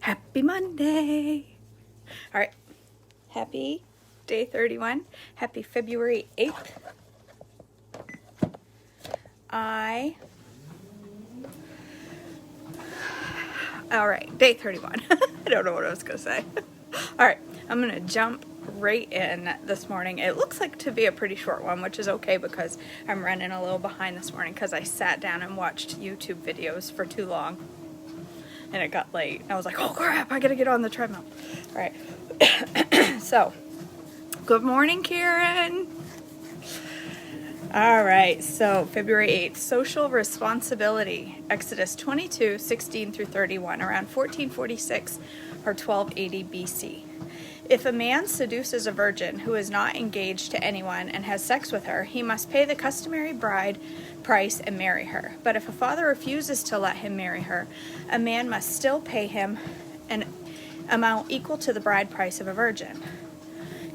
Happy Monday. All right. Happy day 31. Happy February 8th. All right, day 31. I don't know what I was going to say. All right, I'm going to jump right in this morning. It looks like to be a pretty short one, which is okay because I'm running a little behind this morning because I sat down and watched YouTube videos for too long. And it got late. I was like, oh crap, I got to get on the treadmill. All right. So, good morning, Karen. All right, so February 8th, social responsibility, Exodus 22, 16 through 31, around 1446 or 1280 BC. If a man seduces a virgin who is not engaged to anyone and has sex with her, he must pay the customary bride price and marry her. But if a father refuses to let him marry her, a man must still pay him an amount equal to the bride price of a virgin.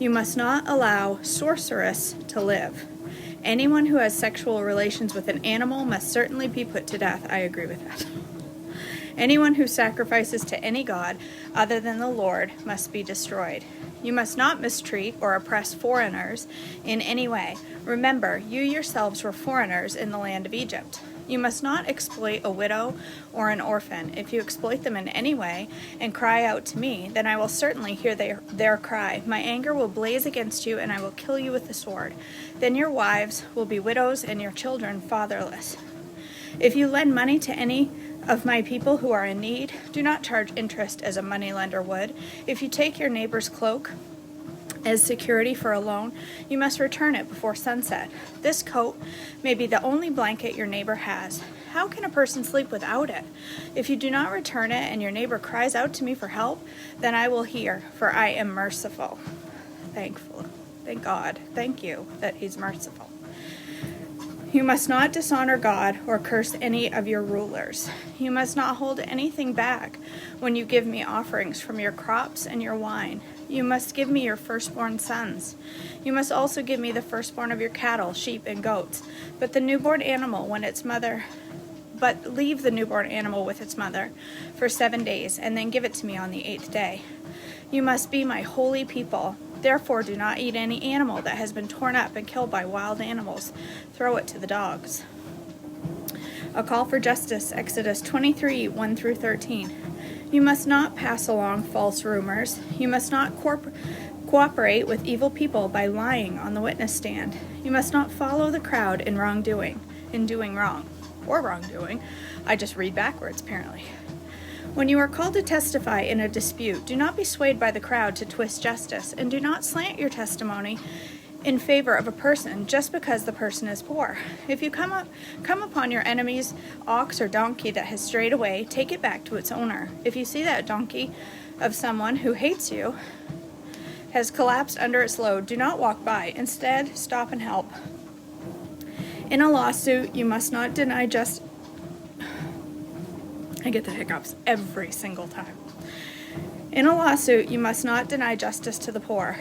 You must not allow sorceress to live. Anyone who has sexual relations with an animal must certainly be put to death. I agree with that. Anyone who sacrifices to any god other than the Lord must be destroyed. You must not mistreat or oppress foreigners in any way. Remember, you yourselves were foreigners in the land of Egypt. You must not exploit a widow or an orphan. If you exploit them in any way and cry out to me, then I will certainly hear their cry. My anger will blaze against you, and I will kill you with the sword. Then your wives will be widows and your children fatherless. If you lend money to any of my people who are in need, do not charge interest as a moneylender would. If you take your neighbor's cloak as security for a loan, you must return it before sunset. This coat may be the only blanket your neighbor has. How can a person sleep without it? If you do not return it and your neighbor cries out to me for help, then I will hear, for I am merciful. Thank God. Thank you that he's merciful. You must not dishonor God or curse any of your rulers. You must not hold anything back when you give me offerings from your crops and your wine. You must give me your firstborn sons. You must also give me the firstborn of your cattle, sheep, and goats. But leave the newborn animal with its mother for 7 days, and then give it to me on the 8th day. You must be my holy people. Therefore, do not eat any animal that has been torn up and killed by wild animals. Throw it to the dogs. A call for justice, Exodus 23, 1 through 13. You must not pass along false rumors. You must not cooperate with evil people by lying on the witness stand. You must not follow the crowd in doing wrong, or wrongdoing. I just read backwards, apparently. When you are called to testify in a dispute, do not be swayed by the crowd to twist justice, and do not slant your testimony in favor of a person just because the person is poor. If you come upon your enemy's ox or donkey that has strayed away, take it back to its owner. If you see that donkey of someone who hates you has collapsed under its load, do not walk by. Instead, stop and help. In a lawsuit, you must not deny justice. I get the hiccups every single time. In a lawsuit, you must not deny justice to the poor.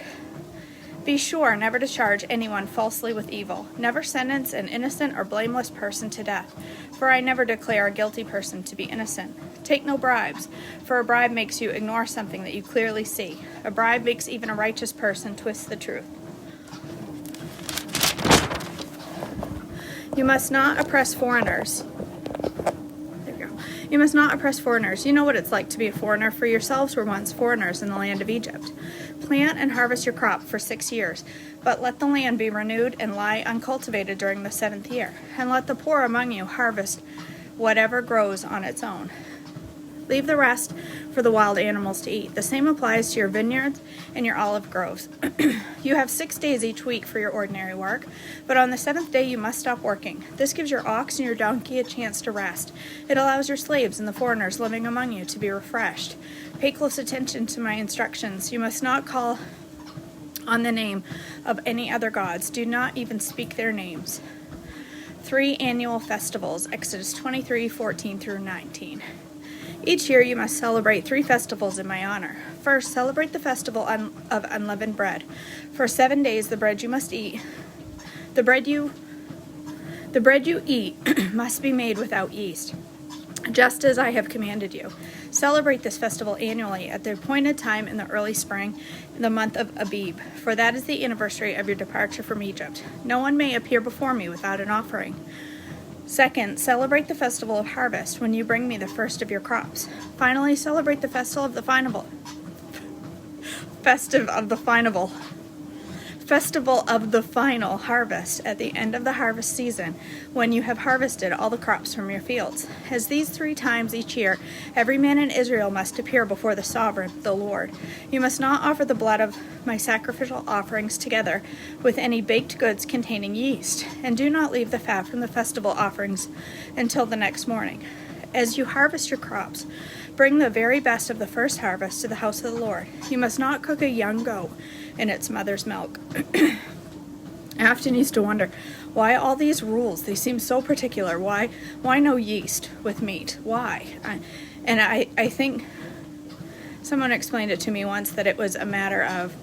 Be sure never to charge anyone falsely with evil. Never sentence an innocent or blameless person to death, for I never declare a guilty person to be innocent. Take no bribes, for a bribe makes you ignore something that you clearly see. A bribe makes even a righteous person twist the truth. You must not oppress foreigners. You must not oppress foreigners. You know what it's like to be a foreigner, for yourselves were once foreigners in the land of Egypt. Plant and harvest your crop for 6 years, but let the land be renewed and lie uncultivated during the 7th year. And let the poor among you harvest whatever grows on its own. Leave the rest for the wild animals to eat. The same applies to your vineyards and your olive groves. You have 6 days each week for your ordinary work, but on the 7th day you must stop working. This gives your ox and your donkey a chance to rest. It allows your slaves and the foreigners living among you to be refreshed. Pay close attention to my instructions. You must not call on the name of any other gods. Do not even speak their names. 3 annual festivals, Exodus 23, 14 through 19. Each year you must celebrate 3 festivals in my honor. First, celebrate the festival of unleavened bread. For 7 days the bread you eat must be made without yeast. just as I have commanded you. Celebrate this festival annually at the appointed time in the early spring, in the month of Abib, for that is the anniversary of your departure from Egypt. No one may appear before me without an offering. Second, celebrate the festival of harvest when you bring me the first of your crops. Finally, celebrate the festival of the final harvest at the end of the harvest season, when you have harvested all the crops from your fields. As these 3 times each year, every man in Israel must appear before the sovereign, the Lord. You must not offer the blood of my sacrificial offerings together with any baked goods containing yeast, and do not leave the fat from the festival offerings until the next morning. As you harvest your crops, bring the very best of the first harvest to the house of the Lord. You must not cook a young goat in its mother's milk. I often used to wonder, why all these rules? They seem so particular. Why no yeast with meat? Why? I think someone explained it to me once, that it was a matter of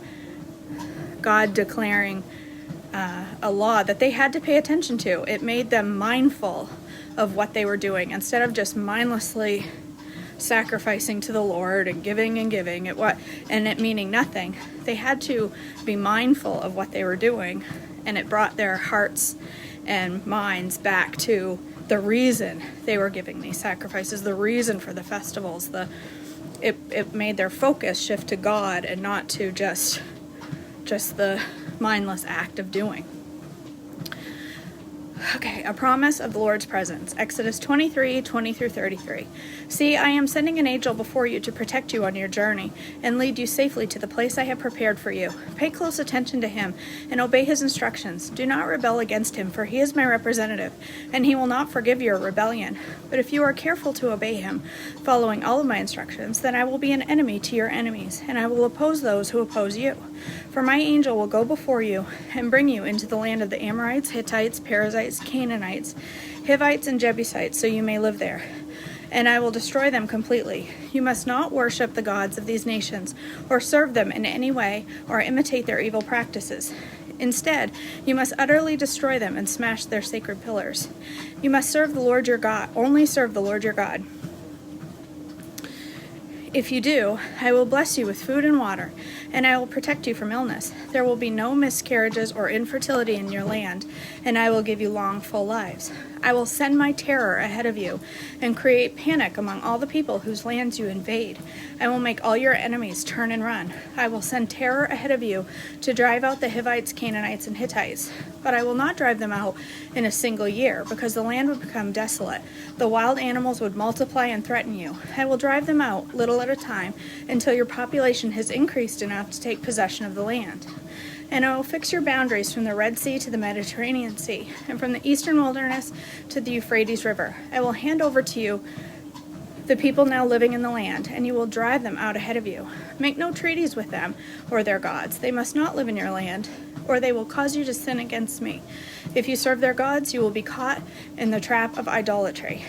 God declaring a law that they had to pay attention to. It made them mindful of what they were doing, instead of just mindlessly sacrificing to the Lord and giving and it meaning nothing. They had to be mindful of what they were doing, and it brought their hearts and minds back to the reason they were giving these sacrifices, the reason for the festivals. It made their focus shift to God and not to just the mindless act of doing. Okay, a promise of the Lord's presence. Exodus 23:20-33. See, I am sending an angel before you to protect you on your journey and lead you safely to the place I have prepared for you. Pay close attention to him and obey his instructions. Do not rebel against him, for he is my representative, and he will not forgive your rebellion. But if you are careful to obey him, following all of my instructions, then I will be an enemy to your enemies, and I will oppose those who oppose you. For my angel will go before you and bring you into the land of the Amorites, Hittites, Perizzites, Canaanites, Hivites, and Jebusites, so you may live there. And I will destroy them completely. You must not worship the gods of these nations, or serve them in any way, or imitate their evil practices. Instead, you must utterly destroy them and smash their sacred pillars. You must serve the Lord your God, only serve the Lord your God. If you do, I will bless you with food and water, and I will protect you from illness. There will be no miscarriages or infertility in your land, and I will give you long, full lives. I will send my terror ahead of you and create panic among all the people whose lands you invade. I will make all your enemies turn and run. I will send terror ahead of you to drive out the Hivites, Canaanites, and Hittites. But I will not drive them out in a single year, because the land would become desolate. The wild animals would multiply and threaten you. I will drive them out, little at a time, until your population has increased enough to take possession of the land. And I will fix your boundaries from the Red Sea to the Mediterranean Sea, and from the eastern wilderness to the Euphrates River. I will hand over to you the people now living in the land, and you will drive them out ahead of you. Make no treaties with them or their gods. They must not live in your land, or they will cause you to sin against me. If you serve their gods, you will be caught in the trap of idolatry.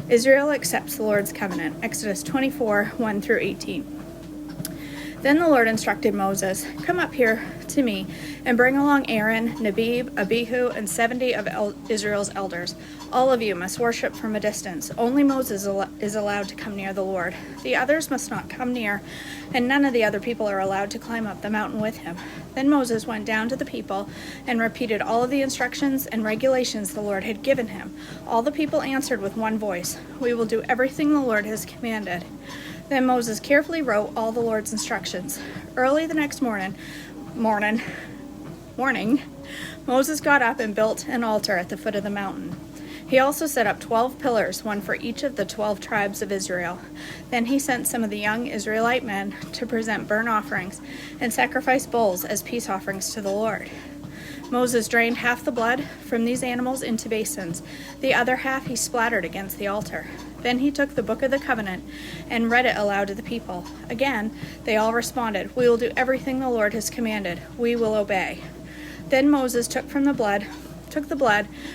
Israel accepts the Lord's covenant. Exodus 24:1-18. Then the Lord instructed Moses, "Come up here to me and bring along Aaron, Nadab, Abihu, and 70 of Israel's elders. All of you must worship from a distance. Only Moses is allowed to come near the Lord. The others must not come near, and none of the other people are allowed to climb up the mountain with him." Then Moses went down to the people and repeated all of the instructions and regulations the Lord had given him. All the people answered with one voice, "We will do everything the Lord has commanded." Then Moses carefully wrote all the Lord's instructions. Early the next morning, Moses got up and built an altar at the foot of the mountain. He also set up 12 pillars, one for each of the 12 tribes of Israel. Then he sent some of the young Israelite men to present burnt offerings and sacrifice bulls as peace offerings to the Lord. Moses drained half the blood from these animals into basins. The other half he splattered against the altar. Then he took the book of the covenant and read it aloud to the people. Again, they all responded, "We will do everything the Lord has commanded. We will obey." Then Moses took the blood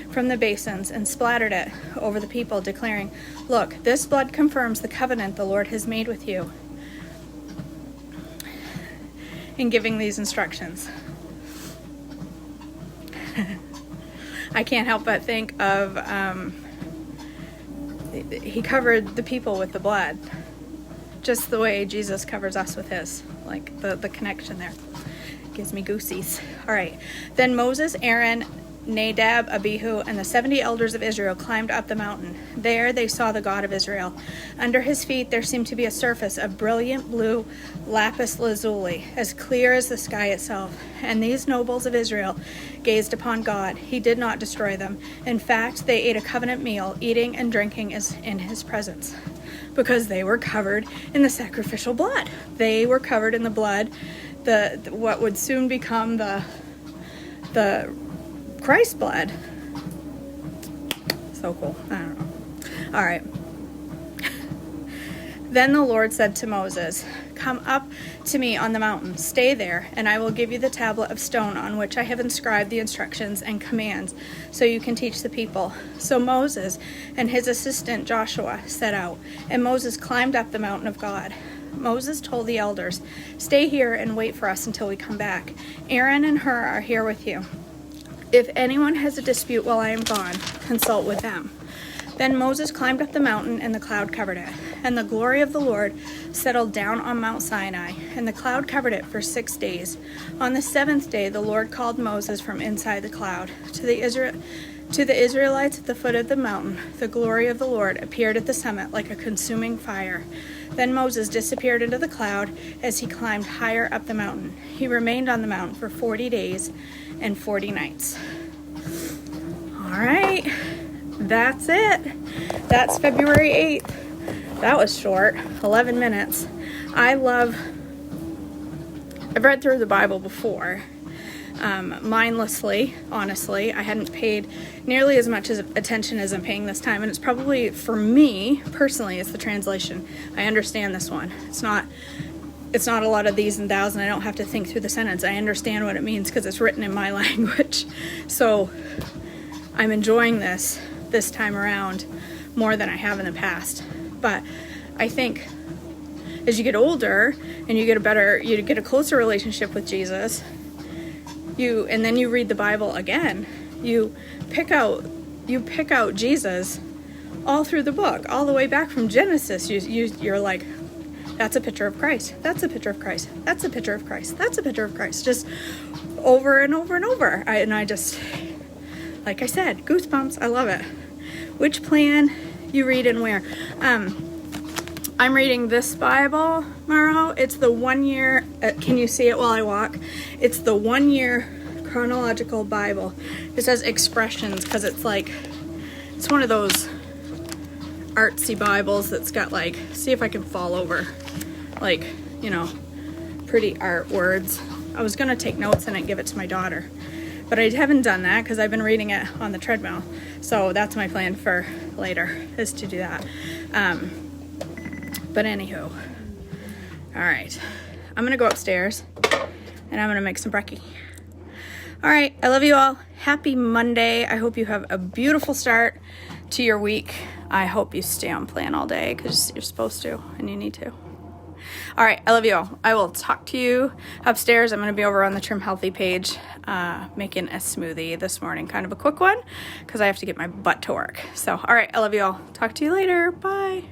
from the basins and splattered it over the people, declaring, "Look, this blood confirms the covenant the Lord has made with you," in giving these instructions. I can't help but think of he covered the people with the blood, just the way Jesus covers us with his. Like the connection there gives me goosies. All right. Then Moses, Aaron, Nadab, Abihu, and the 70 elders of Israel climbed up the mountain. There they saw the God of Israel. Under his feet there seemed to be a surface of brilliant blue lapis lazuli, as clear as the sky itself. And these nobles of Israel gazed upon God. He did not destroy them. In fact, they ate a covenant meal, eating and drinking as in his presence, because they were covered in the sacrificial blood. They were covered in the blood, what would soon become the Christ's blood. So cool. I don't know. All right. Then the Lord said to Moses, "Come up to me on the mountain. Stay there, and I will give you the tablet of stone on which I have inscribed the instructions and commands, so you can teach the people." So Moses and his assistant Joshua set out, and Moses climbed up the mountain of God. Moses told the elders, "Stay here and wait for us until we come back. Aaron and Hur are here with you. If anyone has a dispute while I am gone, consult with them." Then Moses climbed up the mountain, and the cloud covered it. And the glory of the Lord settled down on Mount Sinai, and the cloud covered it for 6 days. On the 7th day, the Lord called Moses from inside the cloud. To the Israelites at the foot of the mountain, the glory of the Lord appeared at the summit like a consuming fire. Then Moses disappeared into the cloud as he climbed higher up the mountain. He remained on the mountain for 40 days and 40 nights. All right, that's it. That's February 8th. That was short, 11 minutes. I've read through the Bible before, mindlessly, honestly. I hadn't paid nearly as much attention as I'm paying this time, and it's probably, for me, personally, it's the translation. I understand this one. It's not a lot of these and thous, and I don't have to think through the sentence. I understand what it means because it's written in my language. So I'm enjoying this time around more than I have in the past. But I think as you get older and you get a closer relationship with Jesus, and then you read the Bible again, you pick out Jesus all through the book, all the way back from Genesis. You're like, that's a picture of Christ. That's a picture of Christ. That's a picture of Christ. That's a picture of Christ. Just over and over and over. I just, like I said, goosebumps. I love it. Which plan you read and where? I'm reading this Bible, Maro. It's the 1 year, can you see it while I walk? It's the 1 year chronological Bible. It says expressions because it's one of those artsy Bibles that's got see if I can fall over, pretty art words. I was going to take notes and give it to my daughter, but I haven't done that because I've been reading it on the treadmill. So that's my plan for later, is to do that. But anywho, all right, I'm going to go upstairs and I'm going to make some brekkie. All right, I love you all. Happy Monday. I hope you have a beautiful start to your week. I hope you stay on plan all day because you're supposed to and you need to. All right, I love you all. I will talk to you upstairs. I'm going to be over on the Trim Healthy page making a smoothie this morning. Kind of a quick one because I have to get my butt to work. So, all right, I love you all. Talk to you later. Bye.